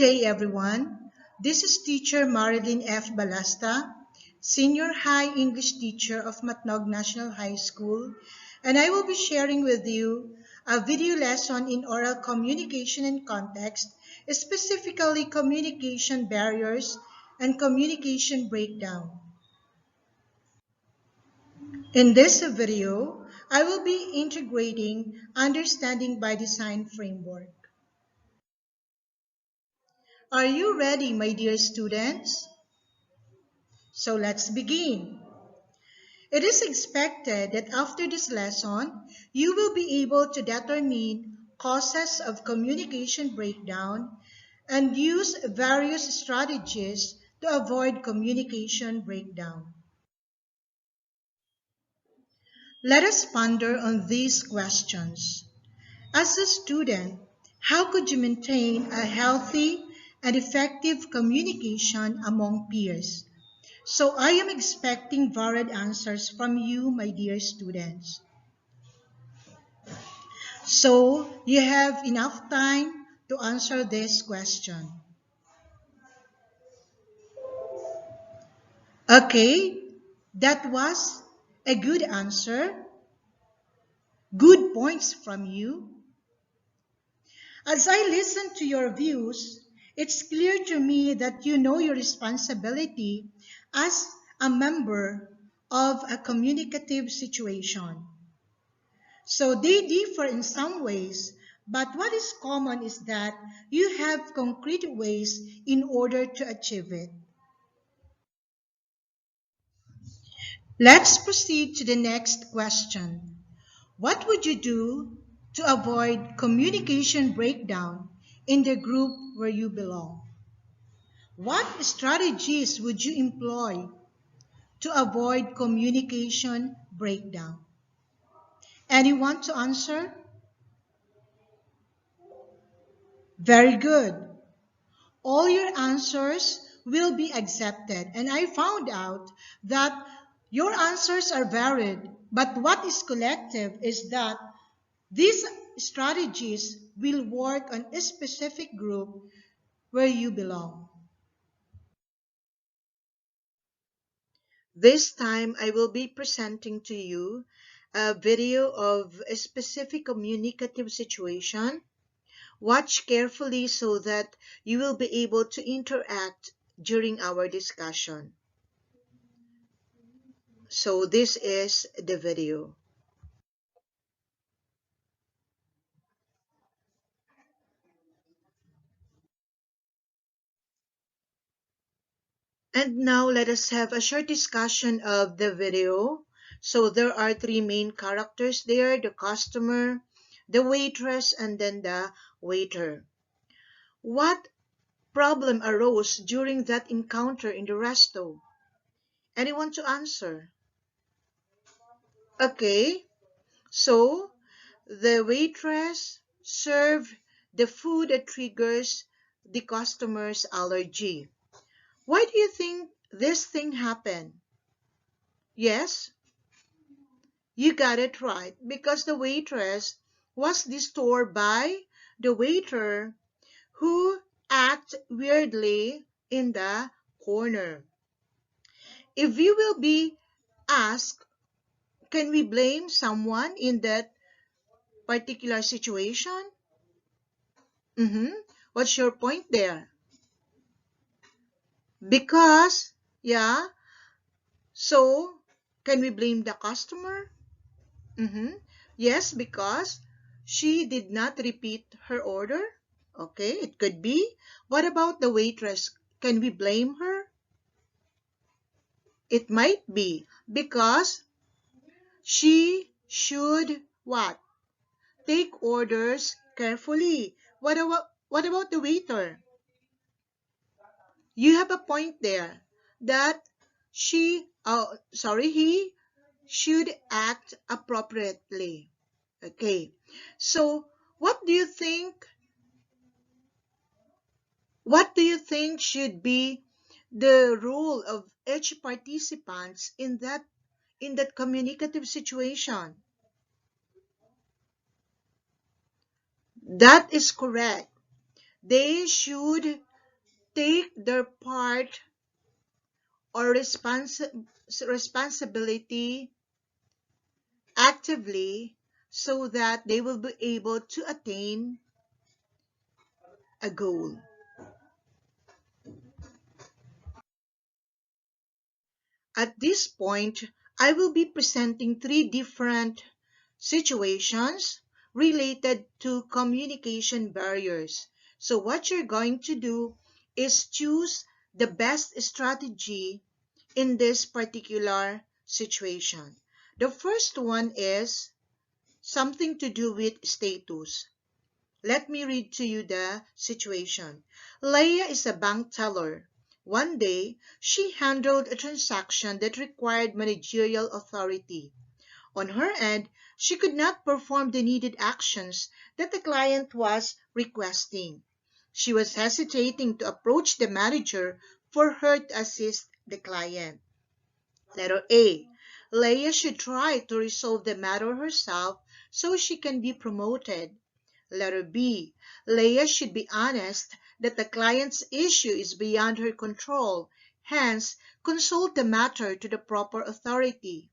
day, everyone. This is teacher Marilyn F. Balasta, Senior High English teacher of Matnog National High School, and I will be sharing with you a video lesson in oral communication and context, specifically communication barriers and communication breakdown. In this video, I will be integrating Understanding by Design framework. Are you ready, my dear students? So let's begin. It is expected that after this lesson, you will be able to determine causes of communication breakdown and use various strategies to avoid communication breakdown. Let us ponder on these questions. As a student, how could you maintain a healthy and effective communication among peers? So I am expecting varied answers from you, my dear students. So you have enough time to answer this question. Okay, that was a good answer. Good points from you. As I listen to your views, it's clear to me that you know your responsibility as a member of a communicative situation. So they differ in some ways, but what is common is that you have concrete ways in order to achieve it. Let's proceed to the next question. What would you do to avoid communication breakdown in the group where you belong? What strategies would you employ to avoid communication breakdown? Anyone to answer? Very good. All your answers will be accepted. And I found out that your answers are varied, but what is collective is that these strategies will work on a specific group where you belong. This time I will be presenting to you a video of a specific communicative situation. Watch carefully so that you will be able to interact during our discussion. So this is the video. And now let us have a short discussion of the video. So there are three main characters there: the customer, the waitress, and then the waiter. What problem arose during that encounter in the resto? Anyone to answer? Okay, so the waitress served the food that triggers the customer's allergy. Why do you think this thing happened? Yes, you got it right, because the waitress was disturbed by the waiter who acted weirdly in the corner. If you will be asked, can we blame someone in that particular situation? What's your point there? Because, yeah, so can we blame the customer? Yes, because she did not repeat her order. Okay, it could be. What about the waitress? Can we blame her? It might be because she should what? Take orders carefully. What about the waiter? You have a point there that he should act appropriately. Okay. So, what do you think should be the role of each participants in that communicative situation? That is correct. They should take their part or responsibility actively so that they will be able to attain a goal. At this point, I will be presenting three different situations related to communication barriers. So what you're going to do is choose the best strategy in this particular situation. The first one is something to do with status. Let me read to you the situation. Leia is a bank teller. One day, she handled a transaction that required managerial authority. On her end, she could not perform the needed actions that the client was requesting. She was hesitating to approach the manager for her to assist the client. Letter A. Leia should try to resolve the matter herself so she can be promoted. Letter B. Leia should be honest that the client's issue is beyond her control, hence consult the matter to the proper authority.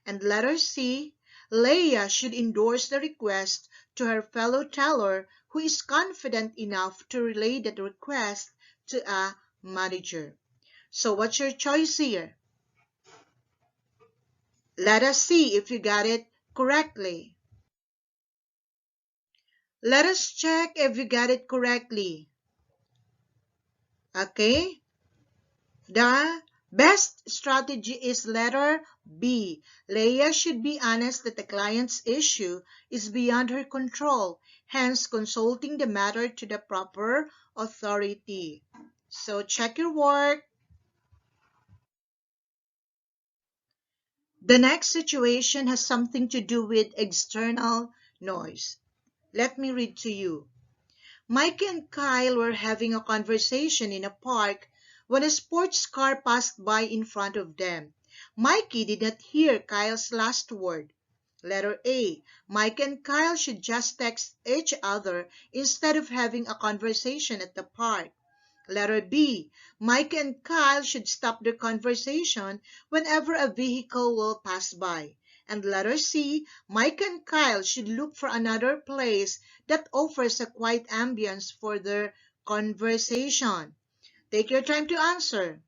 And letter C. Leia should endorse the request to her fellow teller who is confident enough to relay that request to a manager. So what's your choice here? Let us see if you got it correctly. Let us check if you got it correctly. Okay? The best strategy is letter B. Leia should be honest that the client's issue is beyond her control, hence consulting the matter to the proper authority. So check your work. The next situation has something to do with external noise. Let me read to you. Mike and Kyle were having a conversation in a park when a sports car passed by in front of them. Mikey did not hear Kyle's last word. Letter A. Mike and Kyle should just text each other instead of having a conversation at the park. Letter B. Mike and Kyle should stop their conversation whenever a vehicle will pass by. And letter C. Mike and Kyle should look for another place that offers a quiet ambience for their conversation. Take your time to answer.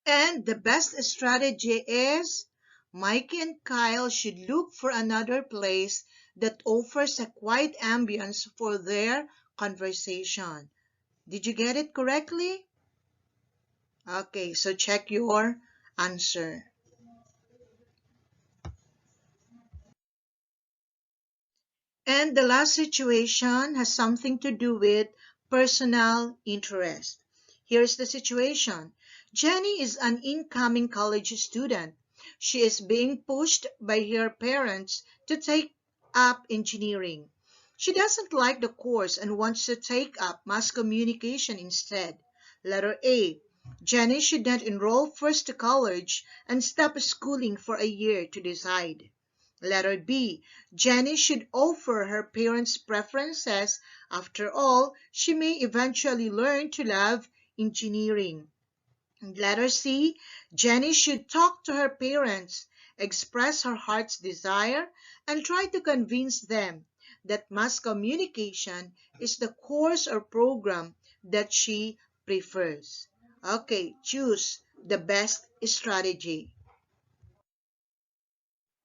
And the best strategy is Mike and Kyle should look for another place that offers a quiet ambience for their conversation. Did you get it correctly? Okay, so check your answer. And the last situation has something to do with personal interest. Here's the situation. Jenny is an incoming college student. She is being pushed by her parents to take up engineering. She doesn't like the course and wants to take up mass communication instead. Letter A. Jenny should not enroll first to college and stop schooling for a year to decide. Letter B. Jenny should offer her parents' preferences. After all, she may eventually learn to love engineering. Letter C. Jenny should talk to her parents, express her heart's desire, and try to convince them that mass communication is the course or program that she prefers. Okay, choose the best strategy.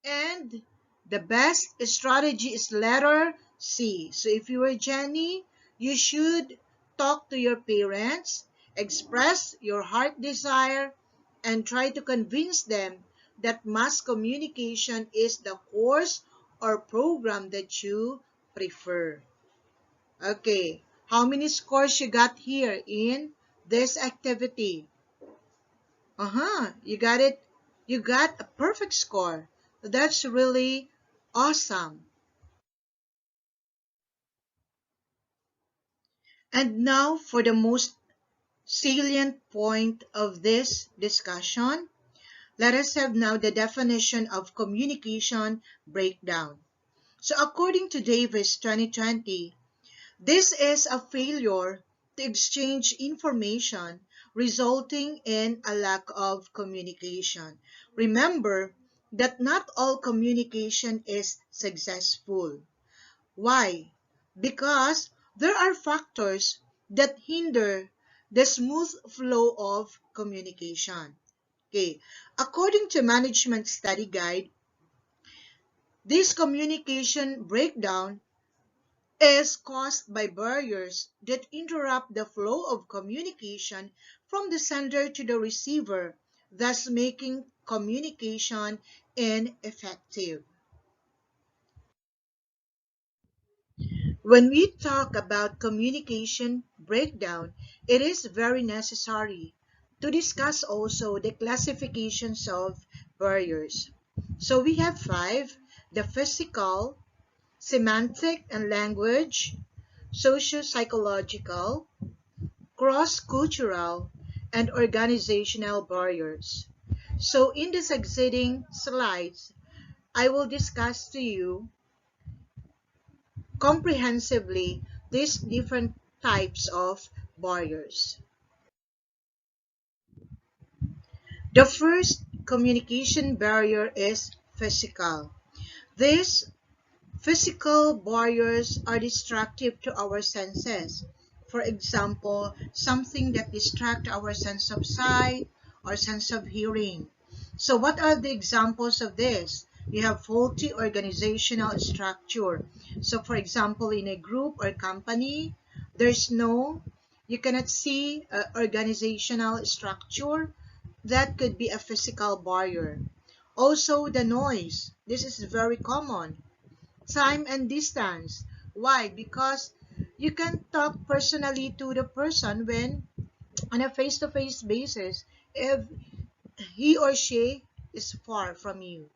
And the best strategy is letter C. So if you were Jenny, you should talk to your parents, express your heart desire, and try to convince them that mass communication is the course or program that you prefer. Okay, how many scores you got here in this activity? You got it. You got a perfect score. That's really awesome. And now for the most salient point of this discussion, let us have now the definition of communication breakdown. So according to Davis 2020, This is a failure to exchange information, resulting in a lack of communication. Remember that not all communication is successful. Why? Because there are factors that hinder the smooth flow of communication. Okay. According to Management Study Guide, this communication breakdown is caused by barriers that interrupt the flow of communication from the sender to the receiver, thus making communication ineffective. When we talk about communication breakdown, it is very necessary to discuss also the classifications of barriers. So we have five: the physical, semantic and language, socio-psychological, cross-cultural, and organizational barriers. So in the succeeding slides, I will discuss to you comprehensively these different types of barriers. The first communication barrier is physical. These physical barriers are destructive to our senses. For example, something that distracts our sense of sight or sense of hearing. So what are the examples of this? You have faulty organizational structure. So for example, in a group or company, there's no, you cannot see organizational structure. That could be a physical barrier. Also, the noise. This is very common. Time and distance. Why? Because you can talk personally to the person when on a face-to-face basis if he or she is far from you.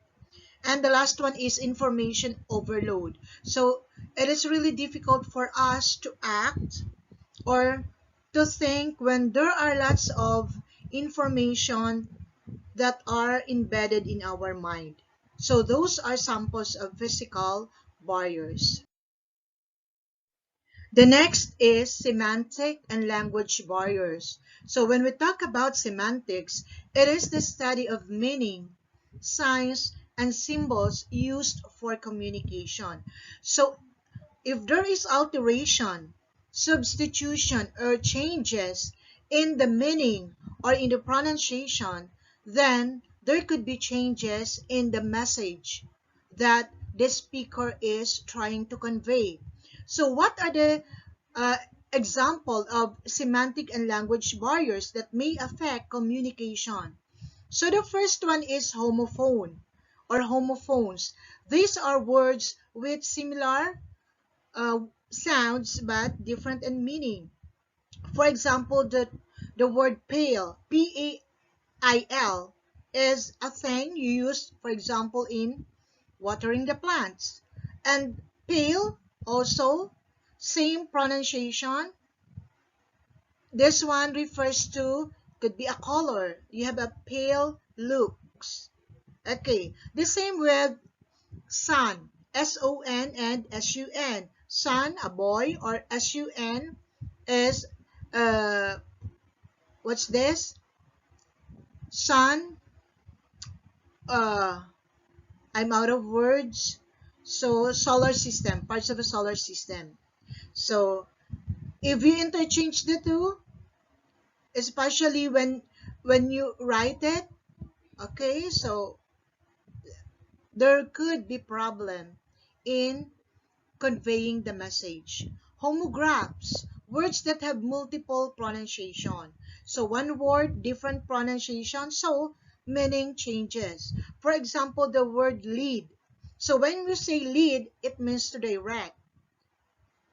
And the last one is information overload. So it is really difficult for us to act or to think when there are lots of information that are embedded in our mind. So those are samples of physical barriers. The next is semantic and language barriers. So when we talk about semantics, it is the study of meaning, signs, and symbols used for communication. So if there is alteration, substitution, or changes in the meaning or in the pronunciation, then there could be changes in the message that the speaker is trying to convey. So what are the uh, example of semantic and language barriers that may affect communication? So the first one is homophone or homophones. These are words with similar uh, sounds but different in meaning. For example, the word pale, P-A-I-L, is a thing you use, for example, in watering the plants. And pale, also, same pronunciation. This one refers to, could be a color. You have a pale looks. Okay, the same with son, S-O-N and S-U-N. Son, a boy, or S-U-N is, uh, what's this? Son, uh, I'm out of words. So, solar system, parts of a solar system. So, if you interchange the two, especially when you write it, okay, so there could be problem in conveying the message. Homographs, words that have multiple pronunciation. So one word, different pronunciation, so meaning changes. For example, the word lead. So when we say lead, it means to direct.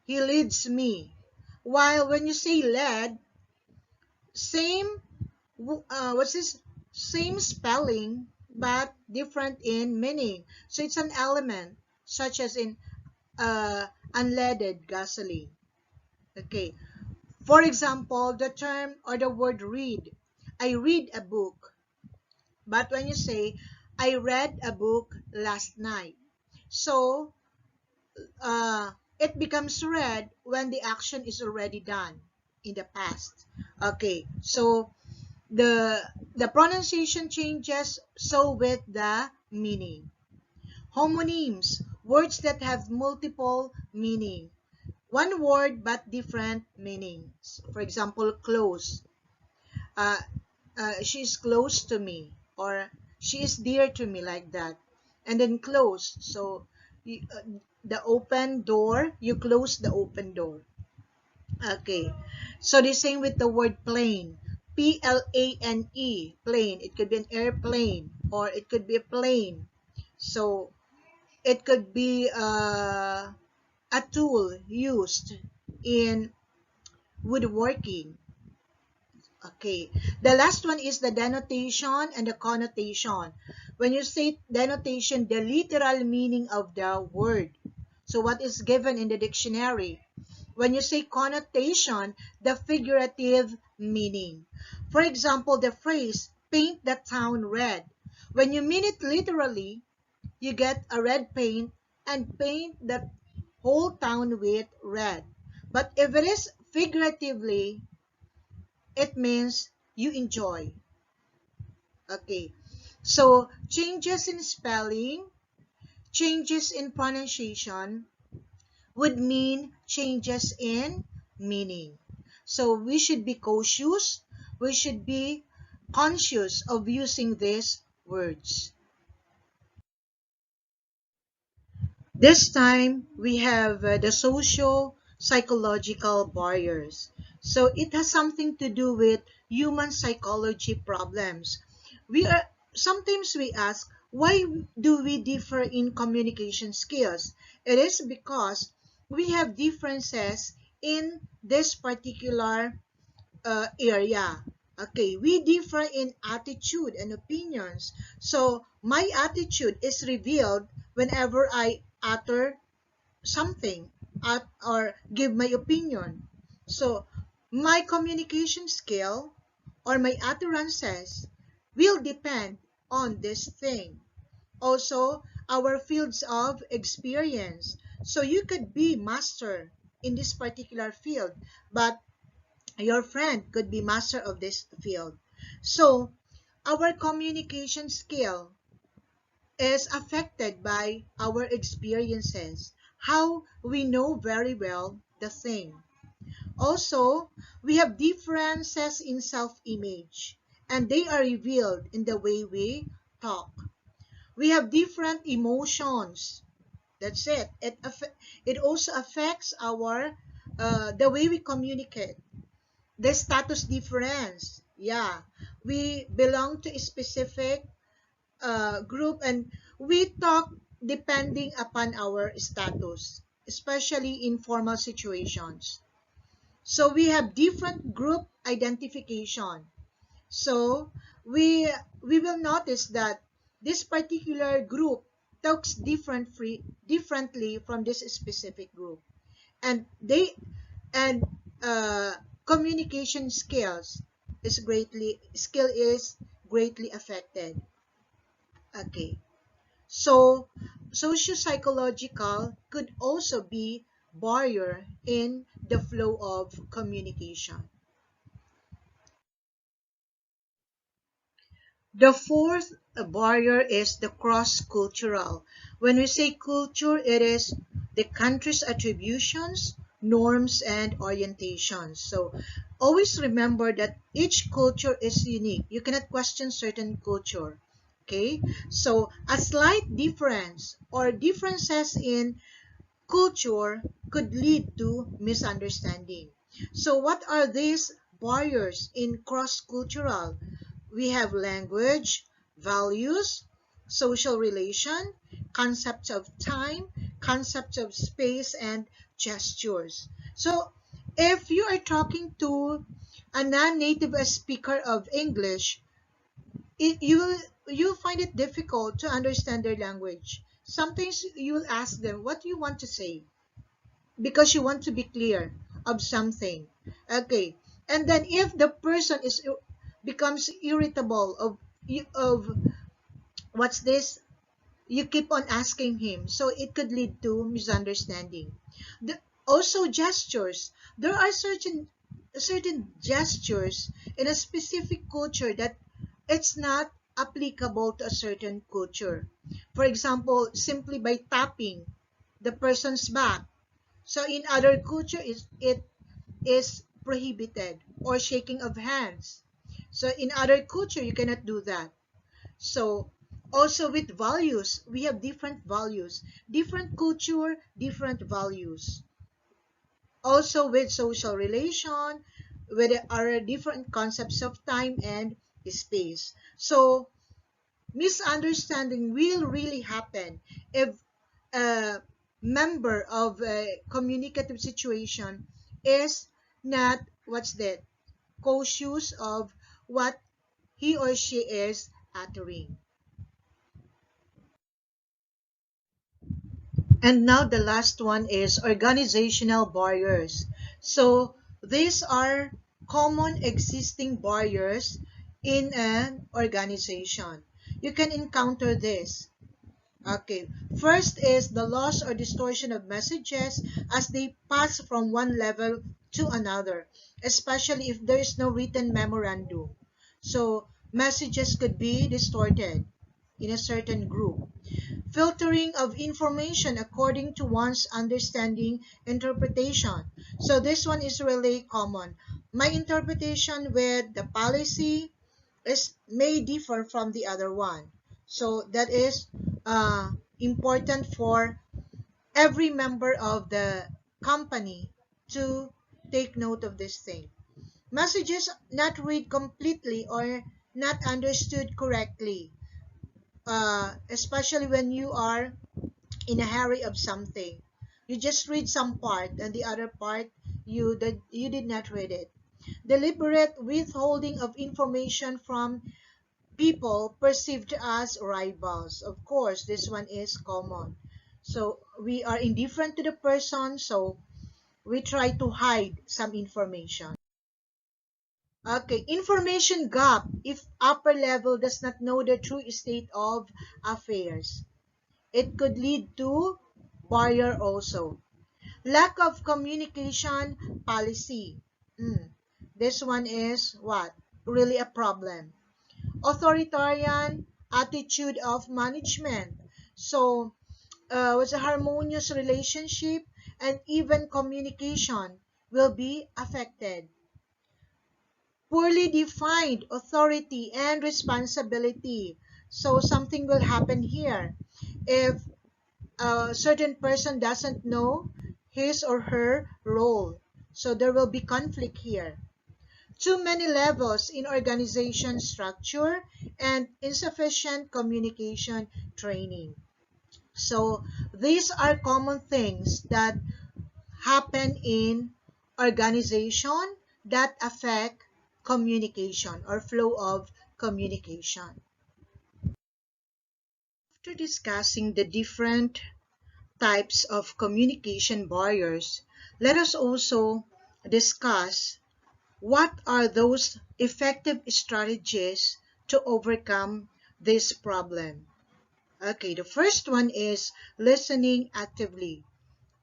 He leads me. While when you say led, same, what's this? Same spelling, but different in meaning. So it's an element, such as in unleaded gasoline. Okay. For example, the term or the word read. I read a book. But when you say, I read a book last night. So, it becomes red when the action is already done in the past. Okay, so the the pronunciation changes, so with the meaning. Homonyms, words that have multiple meaning. One word but different meanings. For example, close. Uh, she's close to me, or she is dear to me, like that. And then close. So the open door, you close the open door. Okay. So the same with the word plane. Plane, plane. It could be an airplane or it could be a plane. So it could be a tool used in woodworking. Okay. The last one is the denotation and the connotation. When you say denotation, the literal meaning of the word. So what is given in the dictionary? When you say connotation, the figurative meaning. For example, the phrase paint the town red. When you mean it literally, you get a red paint and paint the whole town with red. But if it is figuratively, it means you enjoy. Okay. So changes in spelling, changes in pronunciation would mean changes in meaning. So we should be cautious, we should be conscious of using these words. This time we have the social psychological barriers. So it has something to do with human psychology problems. We are sometimes we ask, why do we differ in communication skills? It is because we have differences in this particular area. Okay, we differ in attitude and opinions. So my attitude is revealed whenever I utter something or give my opinion. So my communication skill or my utterances will depend on this thing. Also, our fields of experience. So you could be master in this particular field, but your friend could be master of this field. So our communication skill is affected by our experiences, how we know very well the thing. Also, we have differences in self-image, and they are revealed in the way we talk. We have different emotions. That's it. It also affects our the way we communicate. The status difference. Yeah, we belong to a specific group and we talk depending upon our status, especially in formal situations. So we have different group identification. So we will notice that this particular group talks differently from this specific group, and they and communication skill is greatly affected. Okay. So, socio-psychological could also be barrier in the flow of communication. The fourth barrier is the cross-cultural. When we say culture, it is the country's attributions, norms, and orientations. So always remember that each culture is unique. You cannot question certain culture. Okay, so a slight difference or differences in culture could lead to misunderstanding. So what are these barriers in cross-cultural? We have language, values, social relation, concepts of time, concepts of space, and gestures. So if you are talking to a non-native speaker of English, you'll find it difficult to understand their language. Sometimes you'll ask them, what do you want to say? Because you want to be clear of something. Okay. And then if the person becomes irritable of what's this? you keep on asking him, so it could lead to misunderstanding. Also gestures, there are certain gestures in a specific culture that it's not applicable to a certain culture. For example, simply by tapping the person's back, so in other culture it is prohibited, or shaking of hands, so in other culture you cannot do that. So also with values, we have different values, different culture, different values. Also with social relation, where there are different concepts of time and space. So misunderstanding will really happen if a member of a communicative situation is not, what's that, cautious of what he or she is uttering. And now the last one is organizational barriers. So these are common existing barriers in an organization. You can encounter this. Okay, first is the loss or distortion of messages as they pass from one level to another, especially if there is no written memorandum. So messages could be distorted in a certain group. Filtering of information according to one's understanding interpretation. So this one is really common. My interpretation with the policy is may differ from the other one. So that is important for every member of the company to take note of this thing. Messages not read completely or not understood correctly, especially when you are in a hurry of something. You just read some part and the other part you did not read it. Deliberate withholding of information from people perceived as rivals. Of course, this one is common. So we are indifferent to the person, so we try to hide some information. Okay, information gap if upper level does not know the true state of affairs. It could lead to barrier also. Lack of communication policy. This one is what? Really a problem. Authoritarian attitude of management. So, what's a harmonious relationship and even communication will be affected. Poorly defined authority and responsibility. So, something will happen here. If a certain person doesn't know his or her role, so there will be conflict here. Too many levels in organization structure and insufficient communication training. So these are common things that happen in organization that affect communication or flow of communication. After discussing the different types of communication barriers, let us also discuss what are those effective strategies to overcome this problem. Okay, the first one is listening actively.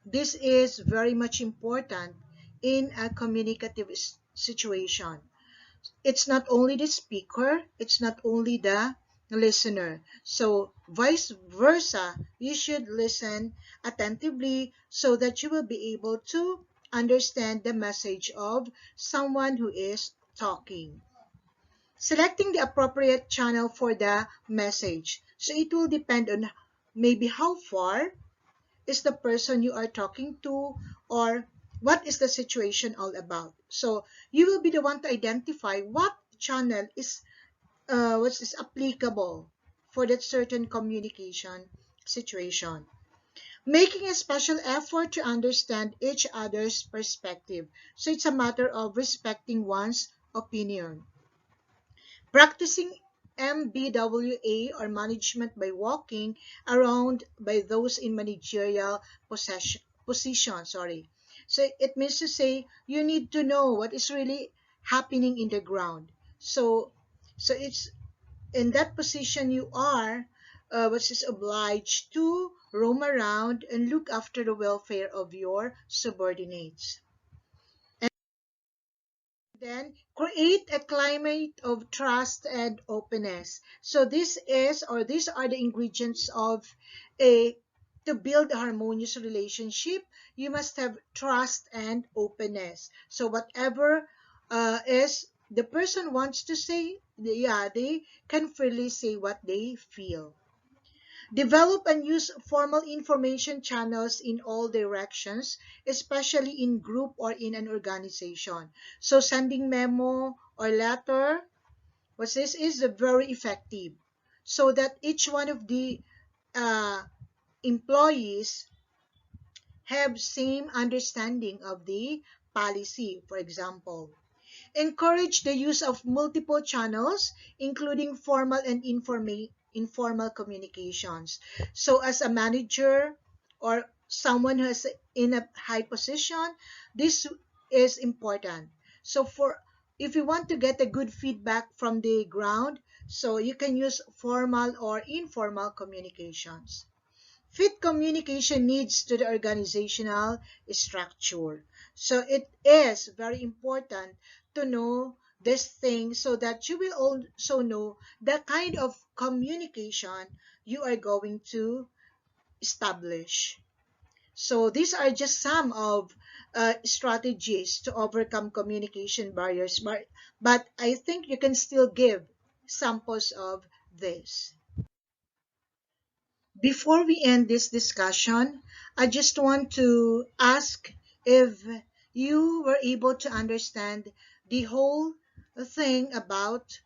This is very much important in a communicative situation. It's not only the speaker, it's not only the listener. So vice versa, you should listen attentively so that you will be able to understand the message of someone who is talking. Selecting the appropriate channel for the message. So it will depend on maybe how far is the person you are talking to, or what is the situation all about. So you will be the one to identify what channel is what is applicable for that certain communication situation. Making a special effort to understand each other's perspective. So it's a matter of respecting one's opinion. Practicing MBWA or management by walking around by those in managerial position. Sorry. So it means to say you need to know what is really happening in the ground. So it's in that position you are, which is obliged to roam around and look after the welfare of your subordinates. Then create a climate of trust and openness. So these are the ingredients of a to build a harmonious relationship. You must have trust and openness. So whatever is the person wants to say, yeah, they can freely say what they feel. Develop and use formal information channels in all directions, especially in group or in an organization. So sending memo or letter, what this is very effective, so that each one of the uh, employees have same understanding of the policy, for example. Encourage the use of multiple channels, including formal and informal communications. So as a manager or someone who is in a high position, this is important. So for if you want to get a good feedback from the ground, so you can use formal or informal communications. Fit communication needs to the organizational structure. So it is very important to know this thing so that you will also know the kind of communication you are going to establish. So these are just some of strategies to overcome communication barriers, but I think you can still give samples of this. Before we end this discussion, I just want to ask if you were able to understand the whole thing about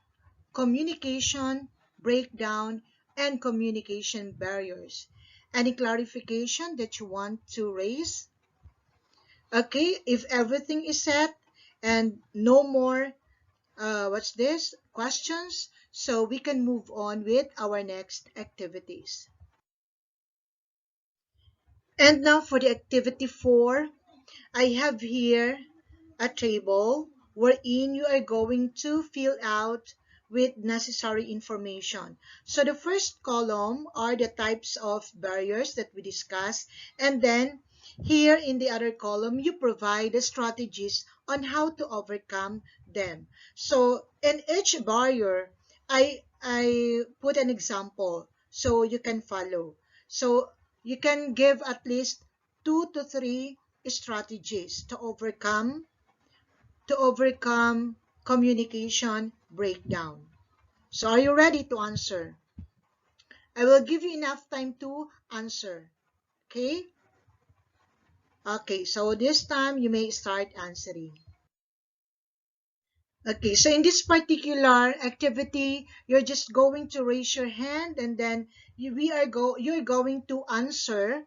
communication breakdown and communication barriers. Any clarification that you want to raise? Okay, if everything is set and no more what's this questions, so we can move on with our next activities. And now for the activity 4, I have here a table wherein you are going to fill out with necessary information. So the first column are the types of barriers that we discussed, and then here in the other column you provide the strategies on how to overcome them. So in each barrier I put an example so you can follow. So you can give at least 2 to 3 strategies to overcome communication breakdown. So are you ready to answer? I will give you enough time to answer. Okay? Okay, so this time you may start answering. Okay, so in this particular activity, you're just going to raise your hand and then you're going to answer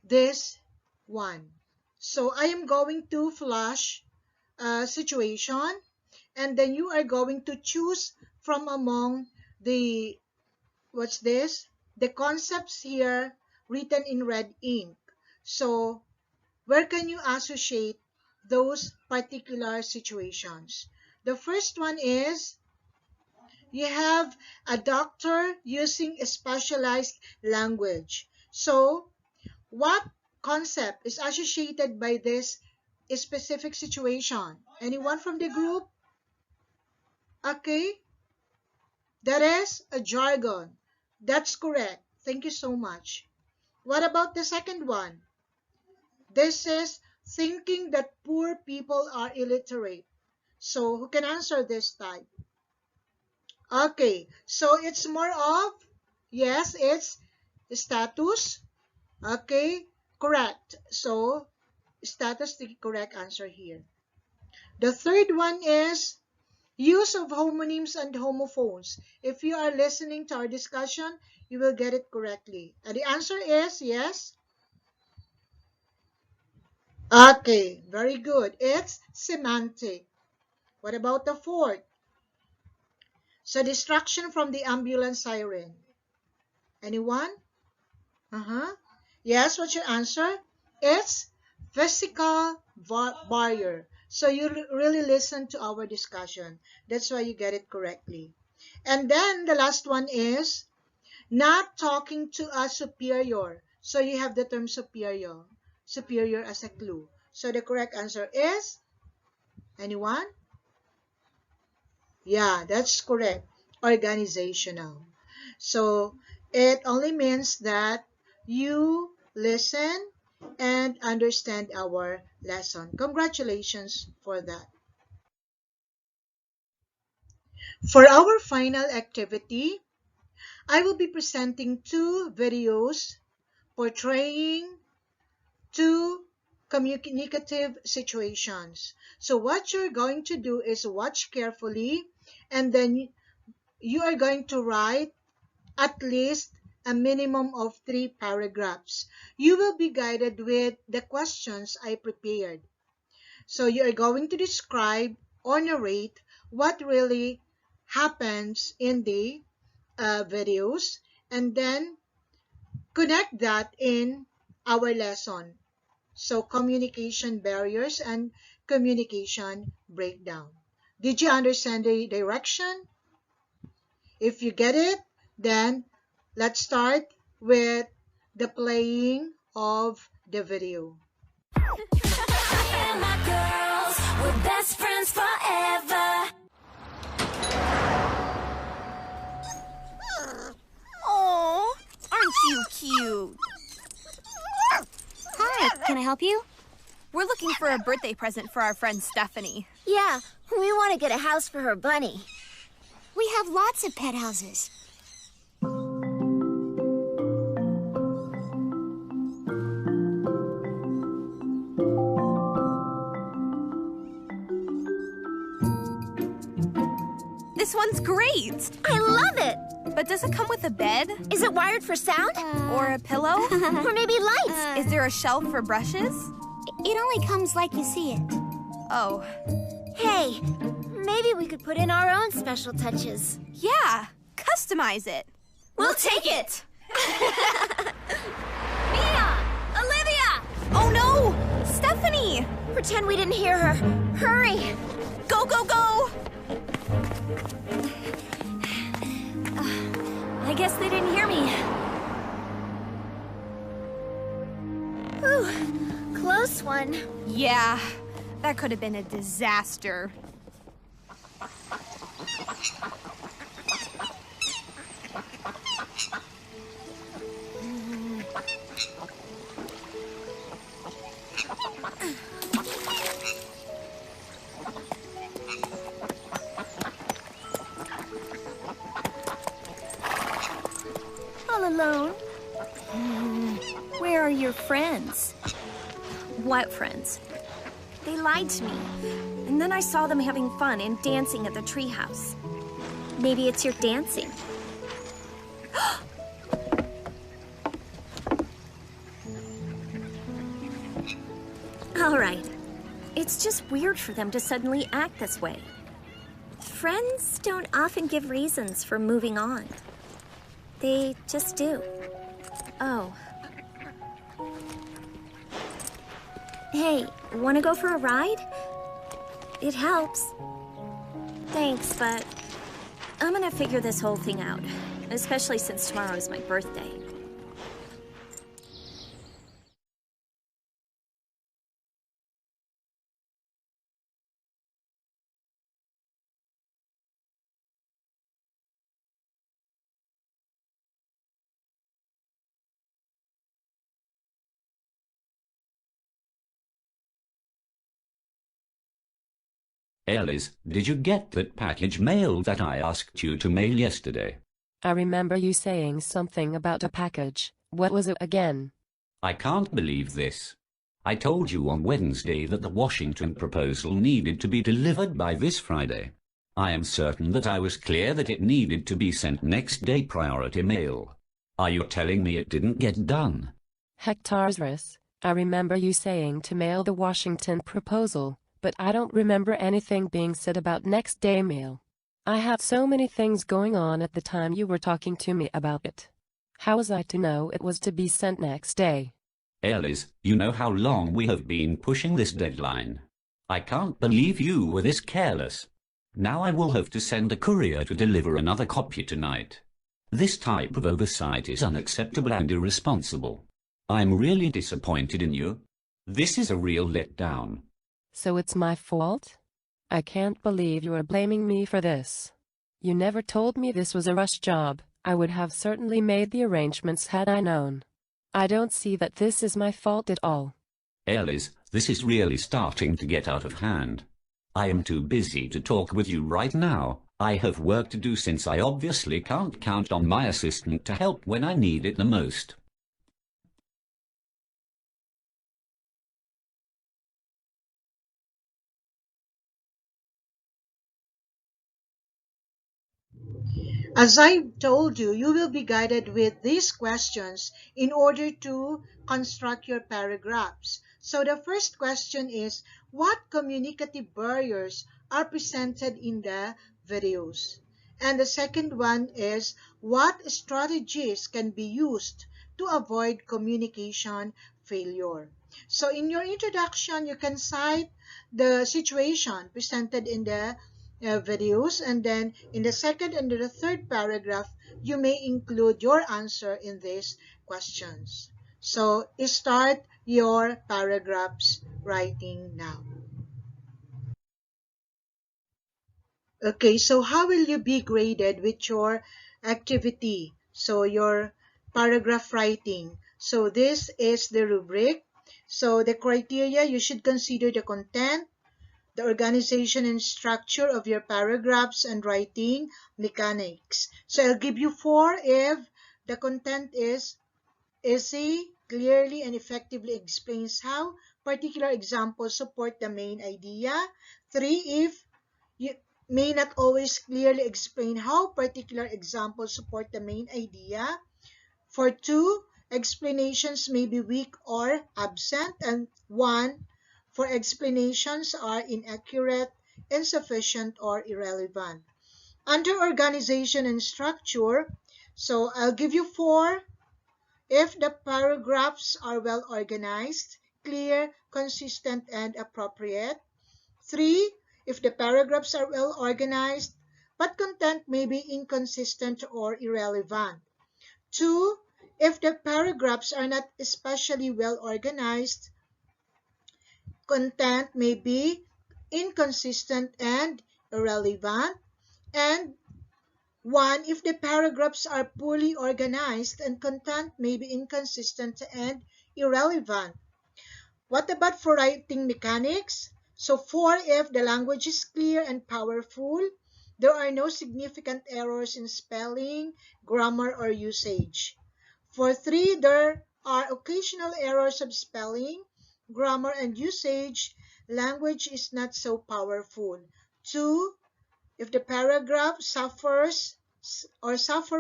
this one. So I am going to flash a situation and then you are going to choose from among the what's this the concepts here written in red ink. So where can you associate those particular situations? The first one is you have a doctor using a specialized language. So what concept is associated by this specific situation? Anyone from the group? Okay, that is a jargon. That's correct. Thank you so much. What about the second one? This is thinking that poor people are illiterate. So who can answer this type? Okay, so it's more of, yes, it's status. Okay, correct. So status the correct answer here. The third one is use of homonyms and homophones. If you are listening to our discussion, you will get it correctly. And the answer is yes. Okay, very good. It's semantic. What about the fourth? So distraction from the ambulance siren. Anyone? Uh-huh. Yes, what's your answer? It's physical barrier. So you really listen to our discussion. That's why you get it correctly. And then the last one is Not talking to a superior. So you have the term superior. Superior as a clue. So the correct answer is, anyone? Yeah, that's correct. Organizational. So it only means that you listen and understand our lesson. Congratulations for that. For our final activity, I will be presenting two videos portraying two communicative situations. So what you're going to do is watch carefully, and then you are going to write at least a minimum of 3 paragraphs. You will be guided with the questions I prepared. So you are going to describe or narrate what really happens in the videos, and then connect that in our lesson. So communication barriers and communication breakdown. Did you understand the direction? If you get it, then let's start with the playing of the video. And my girls, we're best friends forever. Oh, aren't you cute? Hi, can I help you? We're looking for a birthday present for our friend Stephanie. Yeah, we want to get a house for her bunny. We have lots of pet houses. This one's great! I love it! But does it come with a bed? Is it wired for sound? Or a pillow? Or maybe lights? Is there a shelf for brushes? It only comes like you see it. Oh, Hey, maybe we could put in our own special touches. yeah! Customize it! We'll take it! Mia! Olivia! Oh no! Stephanie! Pretend we didn't hear her. Hurry! Go, go, go! I guess they didn't hear me. Whew, close one. Yeah, that could have been a disaster. All alone? Where are your friends? What friends? They lied to me. And then I saw them having fun and dancing at the treehouse. Maybe it's your dancing. All right. It's just weird for them to suddenly act this way. Friends don't often give reasons for moving on. They just do. Oh. Hey, wanna go for a ride? It helps. Thanks, but I'm gonna figure this whole thing out, especially since tomorrow is my birthday. Alice, did you get that package mail that I asked you to mail yesterday? I remember you saying something about a package. What was it again? I can't believe this. I told you on Wednesday that the Washington proposal needed to be delivered by this Friday. I am certain that I was clear that it needed to be sent next day priority mail. Are you telling me it didn't get done? Hectares, I remember you saying to mail the Washington proposal, but I don't remember anything being said about next day mail. I had so many things going on at the time you were talking to me about it. How was I to know it was to be sent next day? Alice, you know how long we have been pushing this deadline. I can't believe you were this careless. Now I will have to send a courier to deliver another copy tonight. This type of oversight is unacceptable and irresponsible. I'm really disappointed in you. This is a real letdown. So it's my fault? I can't believe you are blaming me for this. You never told me this was a rush job. I would have certainly made the arrangements had I known. I don't see that this is my fault at all. Ellis, this is really starting to get out of hand. I am too busy to talk with you right now. I have work to do since I obviously can't count on my assistant to help when I need it the most. As I told you, you will be guided with these questions in order to construct your paragraphs. So the first question is, what communicative barriers are presented in the videos? And the second one is, what strategies can be used to avoid communication failure? So in your introduction, you can cite the situation presented in the videos, and then in the second and the third paragraph you may include your answer in these questions. So start your paragraphs writing now. Okay, so how will you be graded with your activity? So your paragraph writing. So this is the rubric. So the criteria, you should consider the content, the organization and structure of your paragraphs, and writing mechanics. So I'll give you 4 if the content is easy, clearly and effectively explains how particular examples support the main idea. 3 if you may not always clearly explain how particular examples support the main idea. For 2, explanations may be weak or absent. And 1, for explanations are inaccurate, insufficient, or irrelevant. Under organization and structure, so I'll give you 4 if the paragraphs are well organized, clear, consistent, and appropriate. 3, if the paragraphs are well organized, but content may be inconsistent or irrelevant. 2, if the paragraphs are not especially well organized, content may be inconsistent and irrelevant. And 1, if the paragraphs are poorly organized and content may be inconsistent and irrelevant. What about for writing mechanics? So 4, if the language is clear and powerful, there are no significant errors in spelling, grammar, or usage. For 3, there are occasional errors of spelling, grammar, and usage. Language is not so powerful. 2, if the paragraph suffer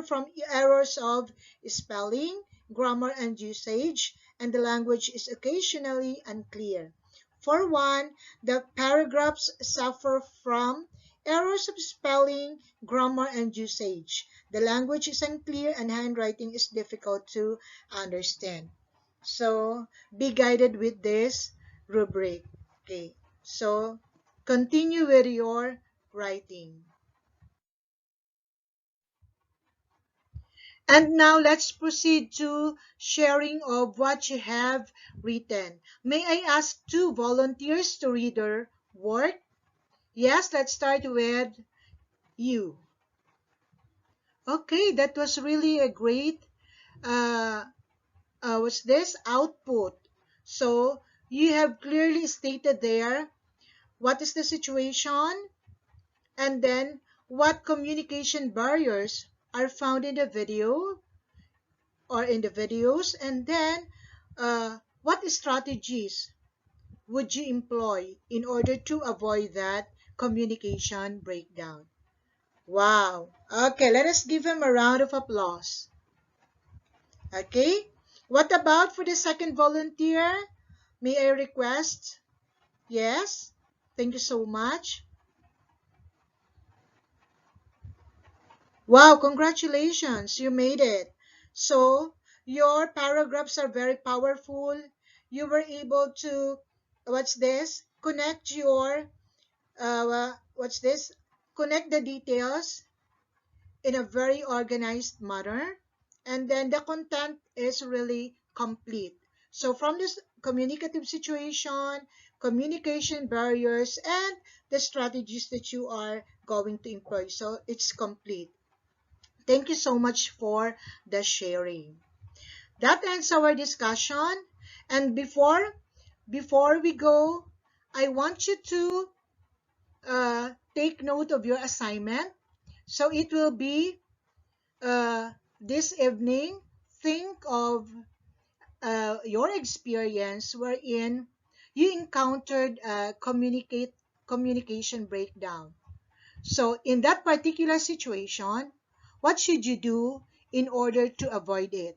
from errors of spelling, grammar, and usage, and the language is occasionally unclear. For 1, the paragraphs suffer from errors of spelling, grammar, and usage. The language is unclear and handwriting is difficult to understand. So be guided with this rubric. Okay, so continue with your writing. And now let's proceed to sharing of what you have written. May I ask 2 volunteers to read their work? Yes, let's start with you. Okay, that was really a great what's this output. So you have clearly stated there what is the situation, and then what communication barriers are found in the video or in the videos, and then what strategies would you employ in order to avoid that communication breakdown. Wow. Okay, let us give him a round of applause. Okay, what about for the second volunteer? May I request? Yes, thank you so much. Wow, congratulations, you made it. So your paragraphs are very powerful. You were able to, what's this? Connect your, what's this? Connect the details in a very organized manner, and then the content is really complete. So from this communicative situation, communication barriers, and the strategies that you are going to employ. So it's complete. Thank you so much for the sharing. That ends our discussion. And before we go, I want you to take note of your assignment. So it will be this evening. Think of your experience wherein you encountered a communication breakdown. So in that particular situation, what should you do in order to avoid it?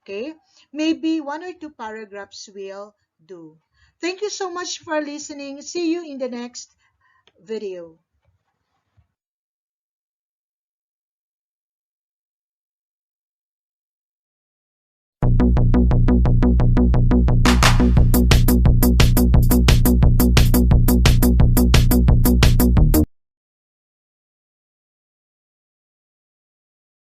Okay, maybe one or two paragraphs will do. Thank you so much for listening. See you in the next video.